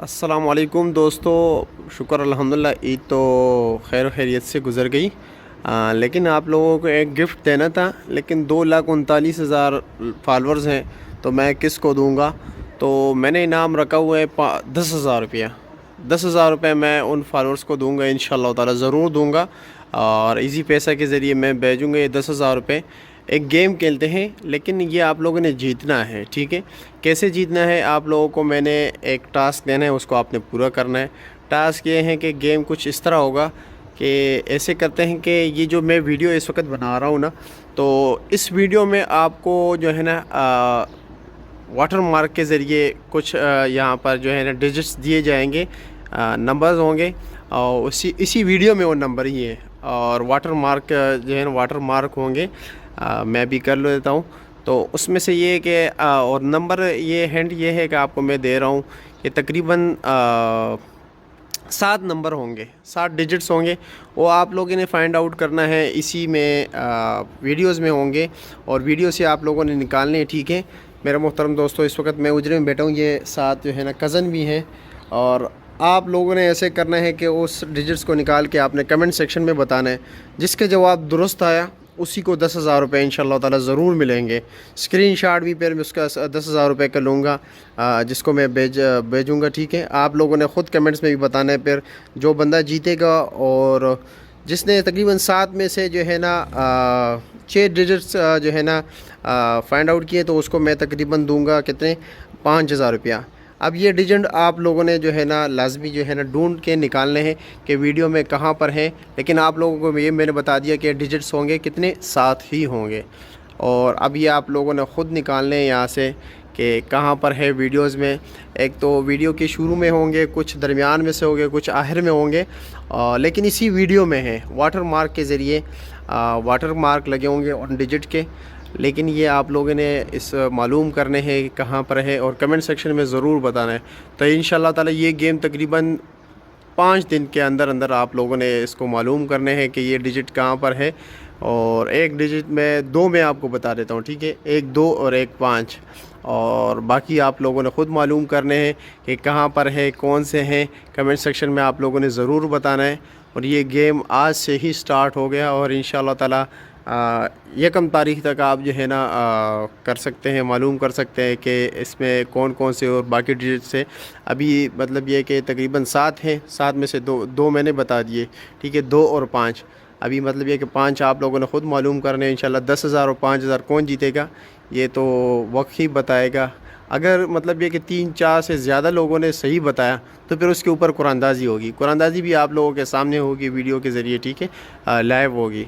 السلام علیکم دوستو، شکر الحمدللہ عید تو خیر و خیریت سے گزر گئی، لیکن آپ لوگوں کو ایک گفٹ دینا تھا، لیکن 2,39,000 فالورز ہیں تو میں کس کو دوں گا؟ تو میں نے انعام رکھا ہوا ہے 10,000 روپیہ۔ 10,000 روپے میں ان فالورز کو دوں گا، انشاءاللہ تعالی ضرور دوں گا، اور ایزی پیسہ کے ذریعے میں بھیجوں گا یہ 10,000 روپے۔ ایک گیم کھیلتے ہیں، لیکن یہ آپ لوگوں نے جیتنا ہے، ٹھیک ہے؟ کیسے جیتنا ہے؟ آپ لوگوں کو میں نے ایک ٹاسک دینا ہے، اس کو آپ نے پورا کرنا ہے۔ ٹاسک یہ ہے کہ گیم کچھ اس طرح ہوگا کہ ایسے کرتے ہیں کہ یہ جو میں ویڈیو اس وقت بنا رہا ہوں نا، تو اس ویڈیو میں آپ کو جو ہے نا واٹر مارک کے ذریعے کچھ یہاں پر جو ہے نا ڈیجٹس دیے جائیں گے، نمبرز ہوں گے، اور اسی ویڈیو میں وہ نمبر ہی ہے، اور واٹر مارک جو ہے نا واٹر مارک ہوں گے۔ میں بھی کر لیتا ہوں، تو اس میں سے یہ کہ اور نمبر یہ ہینڈ یہ ہے کہ آپ کو میں دے رہا ہوں کہ تقریباً 7 نمبر ہوں گے، 7 ڈیجٹس ہوں گے، وہ آپ لوگوں نے فائنڈ آؤٹ کرنا ہے، اسی میں ویڈیوز میں ہوں گے، اور ویڈیو سے آپ لوگوں نے نکالنے ہیں، ٹھیک ہے میرے محترم دوستو؟ اس وقت میں اجرے میں بیٹھا ہوں، یہ 7 جو ہے نا کزن بھی ہیں، اور آپ لوگوں نے ایسے کرنا ہے کہ اس ڈیجٹس کو نکال کے آپ نے کمنٹ سیکشن میں بتانا ہے، جس کے جواب درست آیا اسی کو 10,000 روپے انشاءاللہ تعالی ضرور ملیں گے۔ اسکرین شاٹ بھی پھر میں اس کا 10,000 روپے کا لوں گا، جس کو میں بھیجوں گا، ٹھیک ہے؟ آپ لوگوں نے خود کمنٹس میں بھی بتانا ہے پھر جو بندہ جیتے گا، اور جس نے تقریباً 7 میں سے جو ہے نا 6 ڈیجٹس جو ہے نا فائنڈ آؤٹ کیے، تو اس کو میں تقریباً دوں گا کتنے؟ 5,000 روپیہ۔ اب یہ ڈیجٹ آپ لوگوں نے جو ہے نا لازمی جو ہے نا ڈھونڈ کے نکالنے ہیں کہ ویڈیو میں کہاں پر ہیں، لیکن آپ لوگوں کو یہ میں نے بتا دیا کہ ڈیجٹس ہوں گے کتنے؟ 7 ہی ہوں گے، اور اب یہ آپ لوگوں نے خود نکالنے ہیں یہاں سے کہ کہاں پر ہے ویڈیوز میں۔ ایک تو ویڈیو کے شروع میں ہوں گے، کچھ درمیان میں سے ہوں گے، کچھ آخر میں ہوں گے، لیکن اسی ویڈیو میں ہیں، واٹر مارک کے ذریعے واٹر مارک لگے ہوں گے ان ڈیجٹ کے، لیکن یہ آپ لوگوں نے اس معلوم کرنے ہیں کہ کہاں پر ہے، اور کمنٹ سیکشن میں ضرور بتانا ہے۔ تو انشاءاللہ تعالی یہ گیم تقریباً 5 دن کے اندر آپ لوگوں نے اس کو معلوم کرنے ہیں کہ یہ ڈیجٹ کہاں پر ہے، اور ایک ڈیجٹ میں 2 میں آپ کو بتا دیتا ہوں، ٹھیک ہے؟ 1 2 اور 1 5، اور باقی آپ لوگوں نے خود معلوم کرنے ہیں کہ کہاں پر ہے، کون سے ہیں، کمنٹ سیکشن میں آپ لوگوں نے ضرور بتانا ہے۔ اور یہ گیم آج سے ہی سٹارٹ ہو گیا، اور انشاءاللہ تعالی 1 تاریخ تک آپ جو ہے نا کر سکتے ہیں، معلوم کر سکتے ہیں کہ اس میں کون کون سے اور باقی ڈیجٹس ہیں۔ ابھی مطلب یہ کہ تقریباً 7 ہیں، 7 میں سے 2 میں نے بتا دیے، ٹھیک ہے؟ 2 اور 5، ابھی مطلب یہ کہ 5 آپ لوگوں نے خود معلوم کرنے ہیں۔ انشاءاللہ 10,000 اور 5,000 کون جیتے گا یہ تو وقت ہی بتائے گا۔ اگر مطلب یہ کہ 3-4 سے زیادہ لوگوں نے صحیح بتایا تو پھر اس کے اوپر قرآن اندازی ہوگی، قرآن اندازی بھی آپ لوگوں کے سامنے ہوگی ویڈیو کے ذریعے، ٹھیک ہے؟ لائیو ہوگی۔